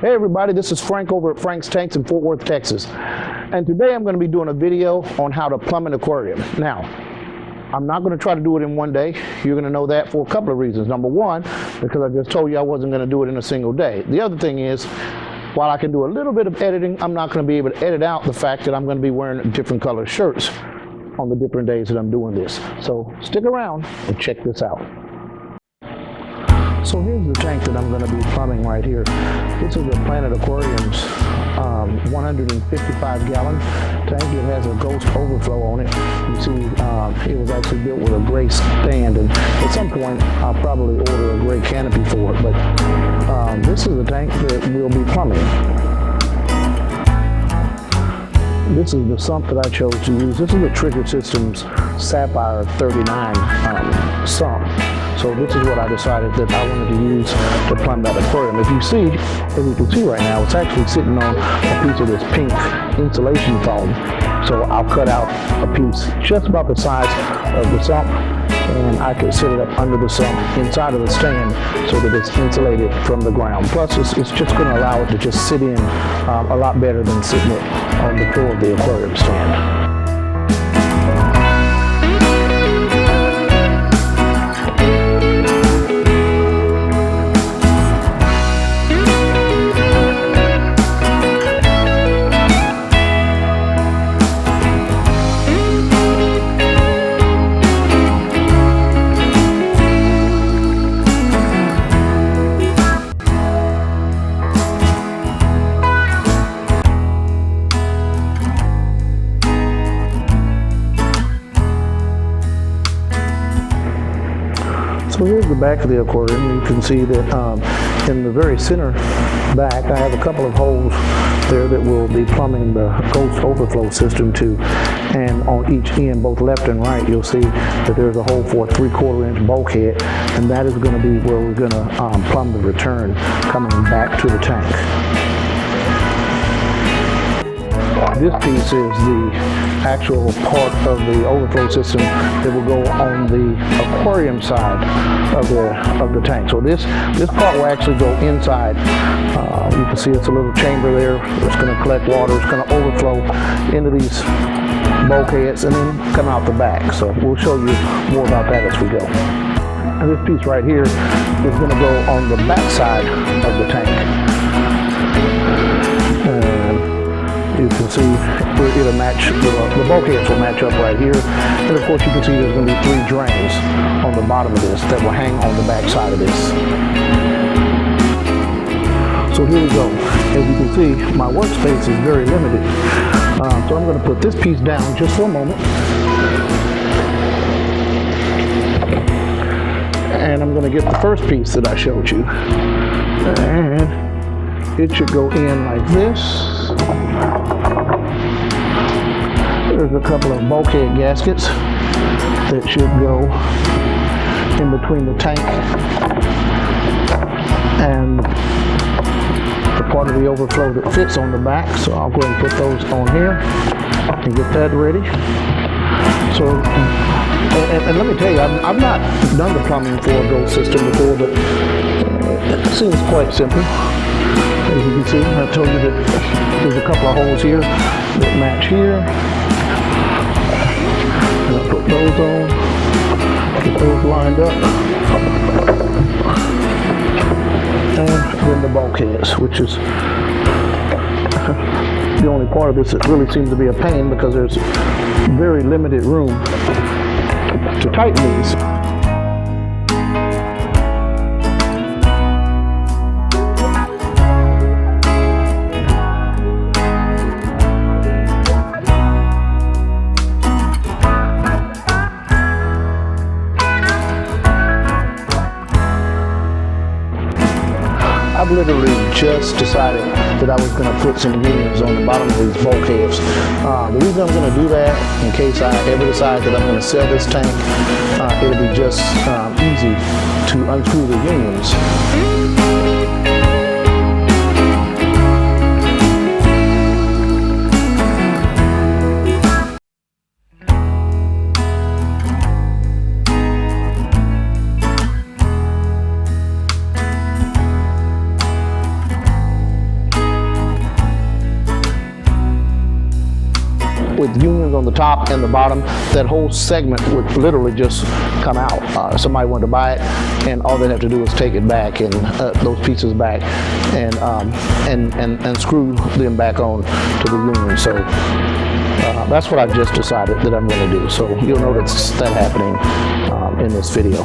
Hey everybody, this is Frank over at Frank's Tanks in Fort Worth, Texas. And today I'm going to be doing a video on how to plumb an aquarium. Now, I'm not going to try to do it in one day. You're going to know that for a couple of reasons. Number one, because I just told you I wasn't going to do it in a single day. The other thing is, while I can do a little bit of editing, I'm not going to be able to edit out the fact that I'm going to be wearing different colored shirts on the different days that I'm doing this. So stick around and check this out. So here's the tank that I'm going to be plumbing right here. This is a Planet Aquariums 155-gallon tank. It has a ghost overflow on it. You see, it was actually built with a gray stand, and at some point I'll probably order a gray canopy for it. But this is the tank that we'll be plumbing. This is the sump that I chose to use. This is the Trigger Systems Sapphire 39 sump. So this is what I decided that I wanted to use to plumb that aquarium. If you see, as you can see right now, it's actually sitting on a piece of this pink insulation foam. So I'll cut out a piece just about the size of the sump, and I can set it up under the sump inside of the stand so that it's insulated from the ground. Plus, it's just going to allow it to just sit in a lot better than sitting it on the floor of the aquarium stand. So here's the back of the aquarium. You can see that in the very center back, I have a couple of holes there that will be plumbing the ghost overflow system to. And on each end, both left and right, you'll see that there's a hole for a 3/4 inch bulkhead, and that is going to be where we're going to plumb the return coming back to the tank. This piece is the actual part of the overflow system that will go on the aquarium side of the tank. So this part will actually go inside. You can see it's a little chamber there. It's going to collect water. It's going to overflow into these bulkheads and then come out the back. So we'll show you more about that as we go. And this piece right here is going to go on the back side of the tank. You can see it'll match, the bulkheads will match up right here. And of course you can see there's going to be 3 drains on the bottom of this that will hang on the back side of this. So here we go. As you can see, my workspace is very limited. So I'm going to put this piece down just for a moment. And I'm going to get the first piece that I showed you. And it should go in like this. There's a couple of bulkhead gaskets that should go in between the tank and the part of the overflow that fits on the back. So I'll go ahead and put those on here and get that ready. So, and let me tell you, I've not done the plumbing for a ghost system before, but it seems quite simple. As you can see, I told you that there's a couple of holes here that match here. And I'll put those on, get those lined up. And then the bulkheads, which is the only part of this that really seems to be a pain because there's very limited room to tighten these. I've literally just decided that I was going to put some unions on the bottom of these bulkheads. The reason I'm going to do that, in case I ever decide that I'm going to sell this tank, it'll be just easy to unscrew the unions. on the top and the bottom, that whole segment would literally just come out. Somebody wanted to buy it, and all they'd have to do is take it back and those pieces back, and screw them back on to the union. So that's what I've just decided that I'm going to do. So you'll notice that happening in this video.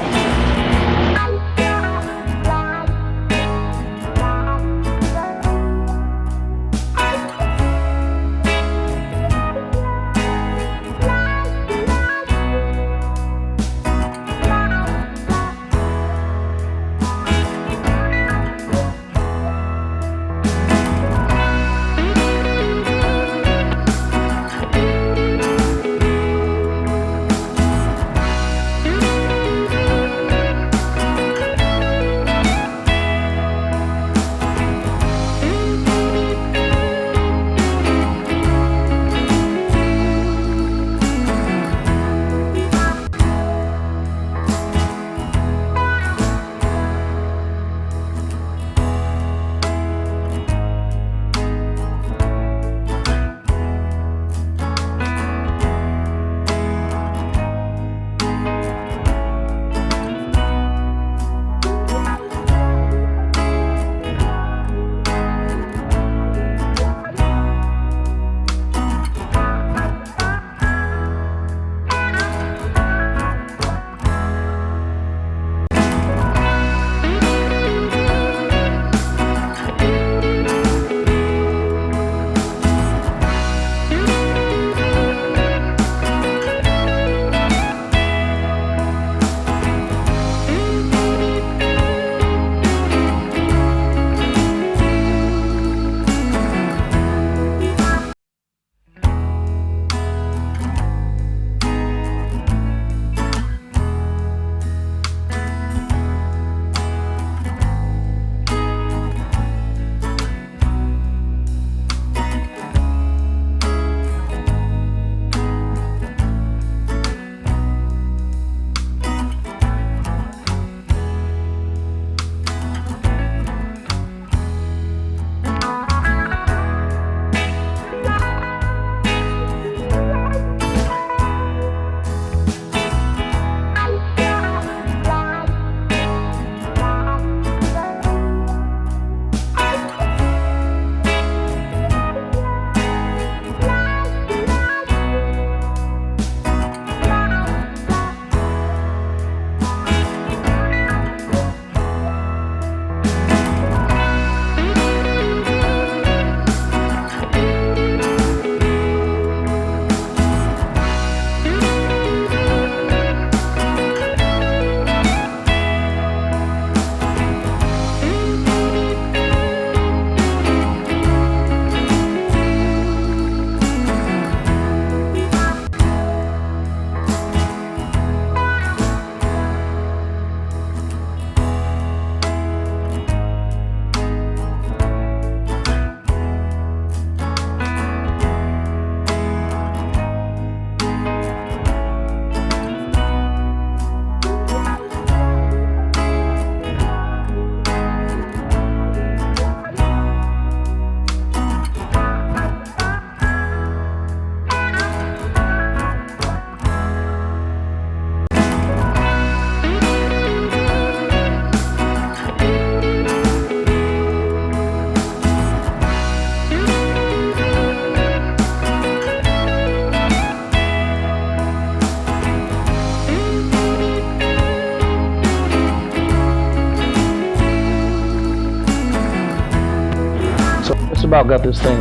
About got this thing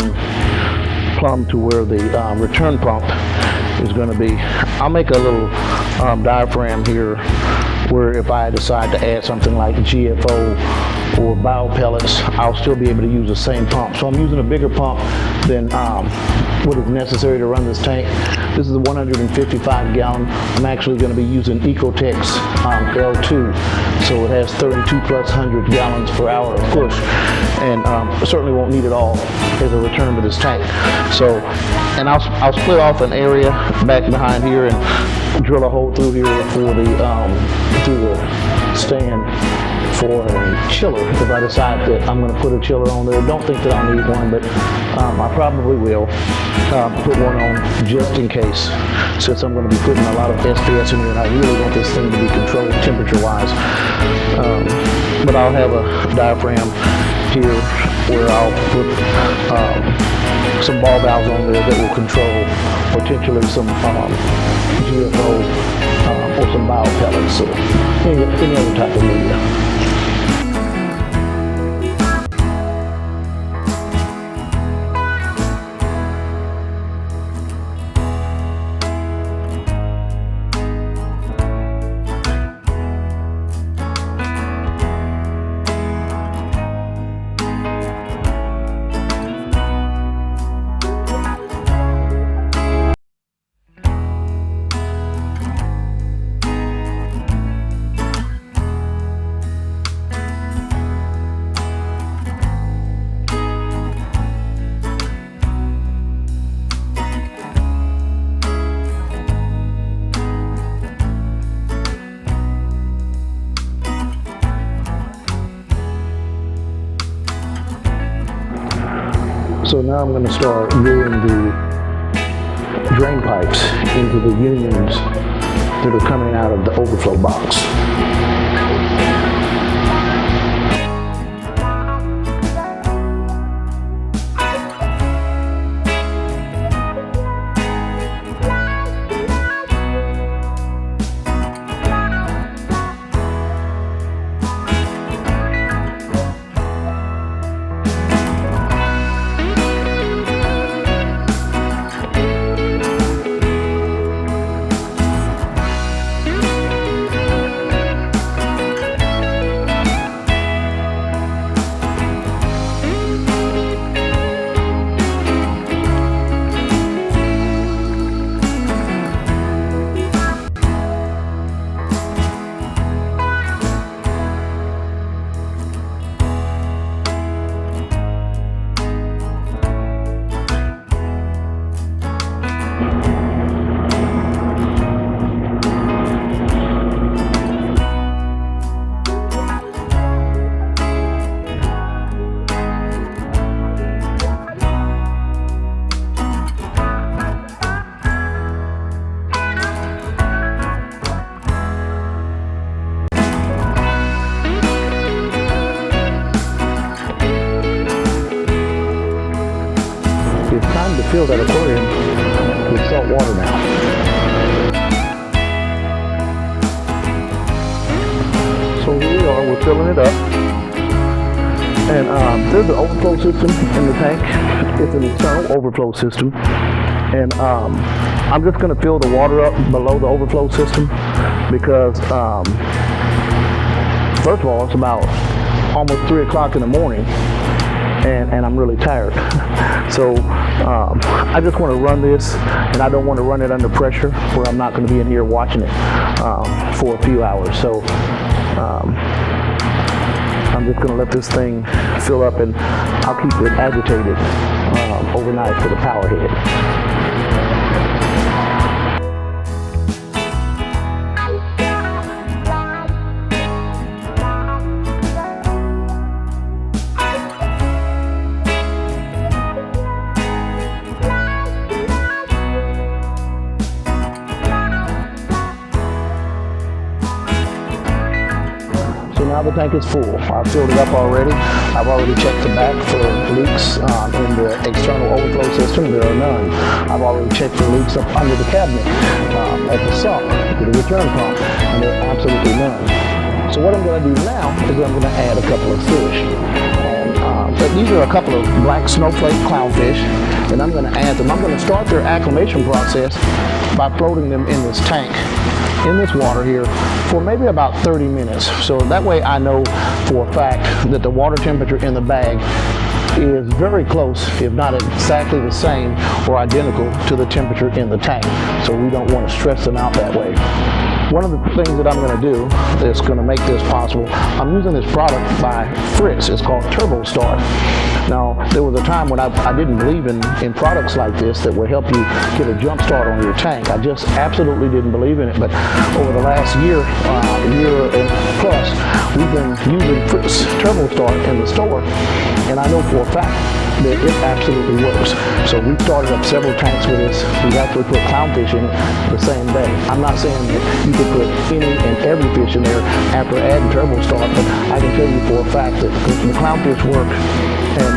plumbed to where the return pump is going to be. I'll make a little diaphragm here where if I decide to add something like GFO or bio pellets, I'll still be able to use the same pump. So I'm using a bigger pump than what is necessary to run this tank. This is a 155 gallon. I'm actually going to be using Ecotech's L2, so it has 32 plus 100 gallons per hour of push, and certainly won't need it all as a return to this tank. So, and I'll split off an area back behind here and drill a hole through here for the through the stand for a chiller if I decide that I'm going to put a chiller on there. Don't think that I'll need one, but I probably will put one on just in case, since I'm going to be putting a lot of SPS in here and I really want this thing to be controlled temperature-wise. But I'll have a diaphragm here where I'll put some ball valves on there that will control potentially some GFO or some biopellets or any other type of media. So now I'm going to start doing the drain pipes into the unions that are coming out of the overflow box. It's time to fill that aquarium with salt water now. So here we are, we're filling it up. And there's an overflow system in the tank. It's an external overflow system. And I'm just going to fill the water up below the overflow system because, first of all, it's about almost 3 o'clock in the morning. And I'm really tired. So I just want to run this, and I don't want to run it under pressure where I'm not going to be in here watching it for a few hours. So I'm just going to let this thing fill up, and I'll keep it agitated overnight for the power head. Now the tank is full. I've filled it up already. I've already checked the back for leaks in the external overflow system. There are none. I've already checked for leaks up under the cabinet at the sump, to the return pump, and there are absolutely none. So what I'm going to do now is I'm going to add a couple of fish. And these are a couple of black snowflake clownfish, and I'm going to add them. I'm going to start their acclimation process by floating them in this tank, in this water here, for maybe about 30 minutes. So that way I know for a fact that the water temperature in the bag is very close, if not exactly the same or identical to the temperature in the tank. So we don't want to stress them out that way. One of the things that I'm going to do that's going to make this possible, I'm using this product by Fritz. It's called Turbo Start. Now, there was a time when I didn't believe in products like this that would help you get a jump start on your tank. I just absolutely didn't believe in it. But over the last year and plus, we've been using turbo start in the store, and I know for a fact that it absolutely works. So we started up several tanks with this. We've actually put clownfish in it the same day. I'm not saying that you could put any and every fish in there after adding turbo start, but I can tell you for a fact that the clownfish work,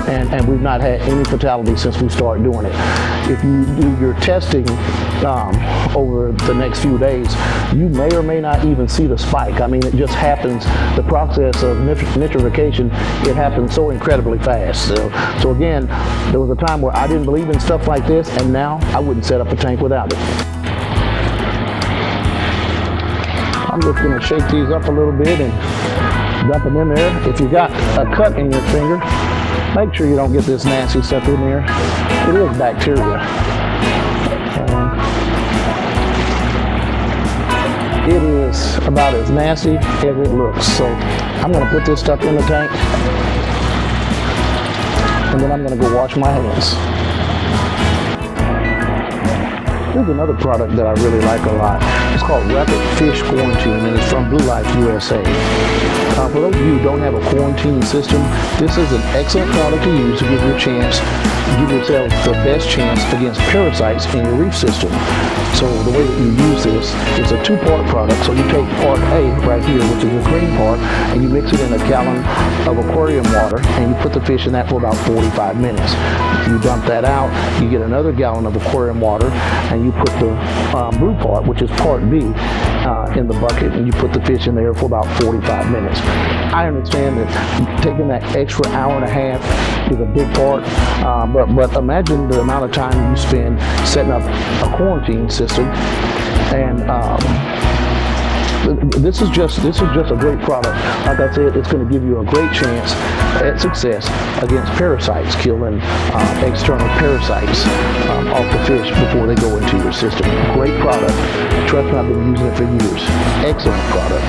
and we've not had any fatalities since we started doing it. If you do your testing over the next few days, you may or may not even see the spike. I mean, it just happens. The process of nitrification, it happens so incredibly fast. So again, there was a time where I didn't believe in stuff like this, and now I wouldn't set up a tank without it. I'm just going to shake these up a little bit and dump them in there. If you got a cut in your finger, make sure you don't get this nasty stuff in there. It is bacteria. It is about as nasty as it looks. So I'm going to put this stuff in the tank, and then I'm going to go wash my hands. Here's another product that I really like a lot. It's called Rapid Fish Quarantine, and it's from Blue Life USA. For those of you who don't have a quarantine system, this is an excellent product to use to give yourself the best chance against parasites in your reef system. So the way that you use this, it's a two-part product. So you take part A right here, which is the green part, and you mix it in a gallon of aquarium water, and you put the fish in that for about 45 minutes. You dump that out, you get another gallon of aquarium water, and you put the blue part, which is part B, in the bucket, and you put the fish in there for about 45 minutes. I understand that taking that extra hour and a half is a big part, but imagine the amount of time you spend setting up a quarantine system, and this is just a great product. Like I said, it's going to give you a great chance at success against parasites, killing external parasites off the fish before they go into your system. Great product. Trust me, I've been using it for years. Excellent product.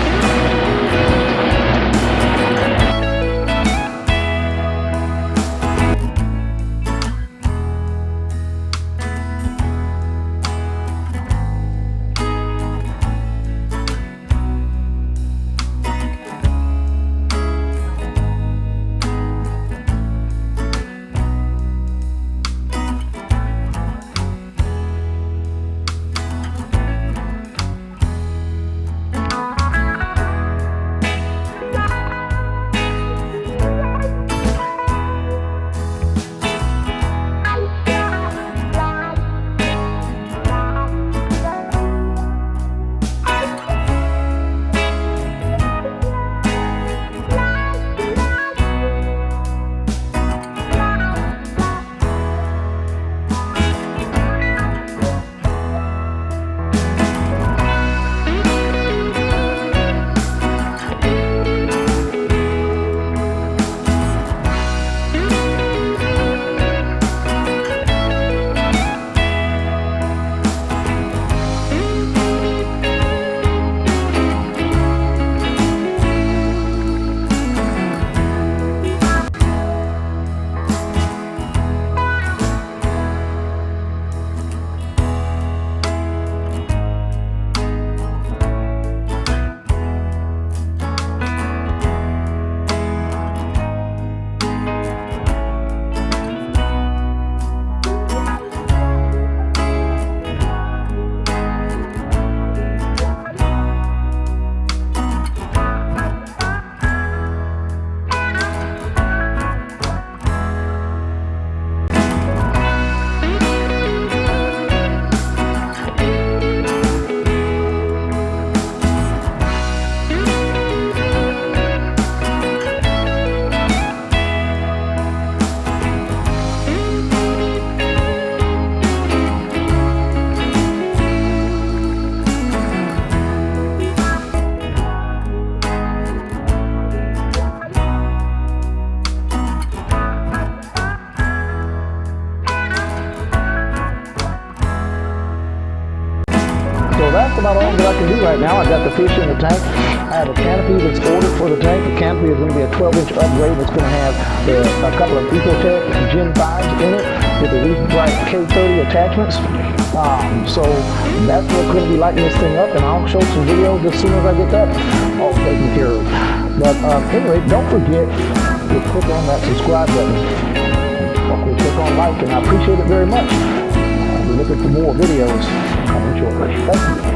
That's about all that I can do right now. I've got the fish in the tank. I have a canopy that's ordered for the tank. The canopy is going to be a 12-inch upgrade. It's going to have a couple of Ecotech Gen 5s in it with the Reef Bright K30 attachments. So that's what's going to be lighting this thing up, and I'll show some videos as soon as I get that all taken care of. But anyway, don't forget to click on that subscribe button. Okay, click on like, and I appreciate it very much. I'll be looking for more videos coming shortly. Thank you.